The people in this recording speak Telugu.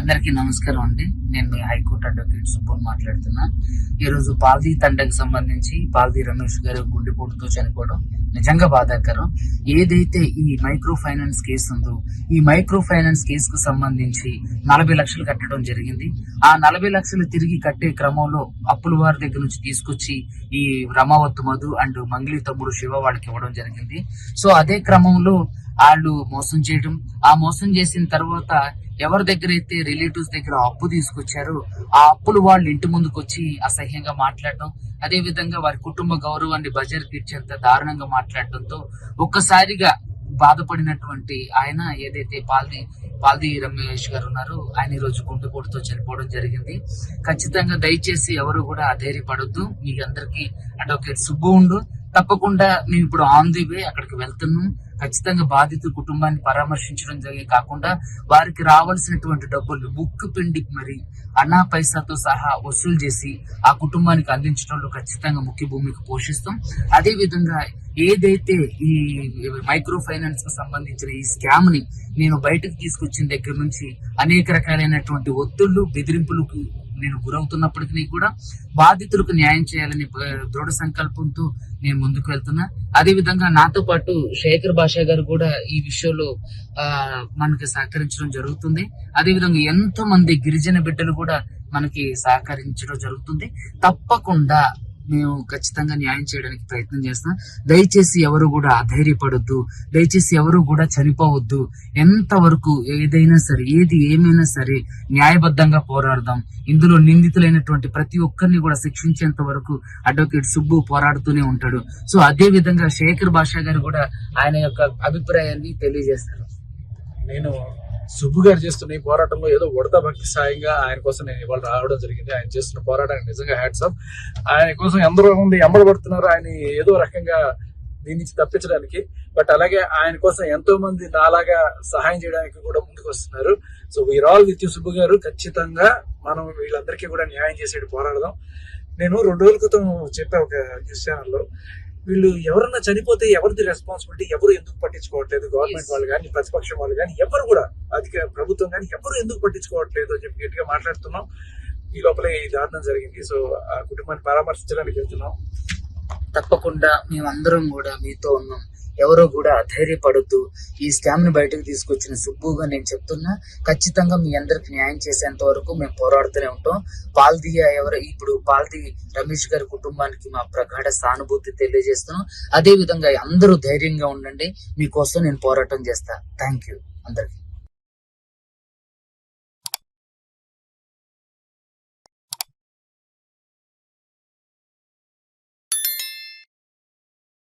అందరికీ నమస్కారం అండి. నేను మీ హైకోర్టు అడ్వకేట్ సుబ్బుని మాట్లాడుతున్నా. ఈరోజు పాల్దీ తండకు సంబంధించి పాల్దీ రమేష్ గారు గుండెపోటుతో చనిపోవడం నిజంగా బాధాకరం. ఏదైతే ఈ మైక్రో ఫైనాన్స్ కేసు ఉందో, ఈ మైక్రో ఫైనాన్స్ కేసుకు సంబంధించి 40 లక్షలు కట్టడం జరిగింది. ఆ 40 లక్షలు తిరిగి కట్టే క్రమంలో అప్పుల వారి దగ్గర నుంచి తీసుకొచ్చి ఈ రమావత్ మధు అండ్ మంగ్లీ తమ్ముడు శివ వాళ్ళకి ఇవ్వడం జరిగింది. సో అదే క్రమంలో వాళ్ళు మోసం చేయడం, ఆ మోసం చేసిన తర్వాత ఎవరి దగ్గర అయితే రిలేటివ్స్ దగ్గర అప్పు తీసుకొచ్చారో ఆ అప్పులు వాళ్ళు ఇంటి ముందుకు వచ్చి అసహ్యంగా మాట్లాడడం, అదే విధంగా వారి కుటుంబ గౌరవాన్ని బజార్కి ఇచ్చేంత దారుణంగా మాట్లాడటంతో ఒక్కసారిగా బాధపడినటువంటి ఆయన ఏదైతే పాల్దీ రమేష్ గారు ఉన్నారో ఆయన ఈ రోజు గుండెపోటుతో చనిపోవడం జరిగింది. ఖచ్చితంగా దయచేసి ఎవరు కూడా అధైర్యపడొద్దు. మీ అందరికి అడ్వకేట్ సుబ్బు ఉండు. తప్పకుండా మేము ఇప్పుడు ఆన్ ది వే అక్కడికి వెళ్తున్నాం. ఖచ్చితంగా బాధితుల కుటుంబాన్ని పరామర్శించడం కాకుండా వారికి రావాల్సినటువంటి డబ్బులు బుక్ పిండికి మరి అన్నా పైసాతో సహా వసూలు చేసి ఆ కుటుంబానికి అందించడంలో ఖచ్చితంగా ముఖ్య భూమిక పోషిస్తాం. అదే విధంగా ఏదైతే ఈ మైక్రో ఫైనాన్స్ కు సంబంధించిన ఈ స్కామ్ ని నేను బయటకు తీసుకొచ్చిన దగ్గర నుంచి అనేక రకాలైనటువంటి ఒత్తిళ్లు, బెదిరింపులకు నేను గురవుతున్నప్పటికీ కూడా బాధితులకు న్యాయం చేయాలని దృఢ సంకల్పంతో నేను ముందుకు వెళ్తున్నా. అదే విధంగా నాతో పాటు శేఖర్ భాషా గారు కూడా ఈ విషయంలో మనకి సహకరించడం జరుగుతుంది. అదే విధంగా ఎంతో మంది గిరిజన బిడ్డలు కూడా మనకి సహకరించడం జరుగుతుంది. తప్పకుండా మేము ఖచ్చితంగా న్యాయం చేయడానికి ప్రయత్నం చేస్తాం. దయచేసి ఎవరు కూడా అధైర్యపడొద్దు, దయచేసి ఎవరు కూడా చనిపోవద్దు. ఎంతవరకు ఏదైనా సరే, ఏది ఏమైనా సరే న్యాయబద్ధంగా పోరాడదాం. ఇందులో నిందితులైనటువంటి ప్రతి ఒక్కరిని కూడా శిక్షించేంత వరకు అడ్వకేట్ సుబ్బు పోరాడుతూనే ఉంటాడు. సో అదే విధంగా శేఖర్ భాషా గారు కూడా ఆయన యొక్క అభిప్రాయాన్ని తెలియజేస్తారు. నేను సుబ్బు గారు చేస్తున్న ఈ పోరాటంలో ఏదో ఉడత భక్తి సాయంగా ఆయన కోసం నేను ఇవాళ రావడం జరిగింది. ఆయన చేస్తున్న పోరాటానికి నిజంగా హ్యాట్స్ ఆఫ్. ఆయన కోసం ఎందరో మంది ఎంబడబడుతున్నారు ఆయన ఏదో రకంగా దీని నుంచి తప్పించడానికి. బట్ అలాగే ఆయన కోసం ఎంతో మంది నాలాగా సహాయం చేయడానికి కూడా ముందుకు వస్తున్నారు. So we are all with you Subbu garu. ఖచ్చితంగా మనం వీళ్ళందరికీ కూడా న్యాయం చేసేది పోరాడదాం. నేను 2 రోజుల క్రితం చెప్పా ఒక న్యూస్ ఛానల్లో, వీళ్ళు ఎవరన్నా చనిపోతే ఎవరిది రెస్పాన్సిబిలిటీ, ఎవరు ఎందుకు పట్టించుకోవట్లేదు, గవర్నమెంట్ వాళ్ళు కానీ ప్రతిపక్షం వాళ్ళు కానీ ఎవరు కూడా ప్రభుత్వం కానీ ఎవరు ఎందుకు పట్టించుకోవట్లేదు అని చెప్పి గట్టిగా మాట్లాడుతున్నాం. ఈ లోపలే ఈ దారుణం జరిగింది. సో ఆ కుటుంబాన్ని పరామర్శించడానికి వెళ్తున్నాం. తప్పకుండా మేమందరం కూడా మీతో ఉన్నాం. ఎవరో కూడా అధైర్యపడొద్దు. ఈ స్కామ్ ని బయటకు తీసుకొచ్చిన సుబ్బుగా నేను చెప్తున్నా, ఖచ్చితంగా మీ అందరికి న్యాయం చేసేంత వరకు మేము పోరాడుతూనే ఉంటాం. ఇప్పుడు పాల్దీ రమేష్ గారి కుటుంబానికి మా ప్రగాఢ సానుభూతి తెలియజేస్తున్నాం. అదే విధంగా అందరూ ధైర్యంగా ఉండండి. మీకోసం నేను పోరాటం చేస్తా. థ్యాంక్ యూ అందరికి.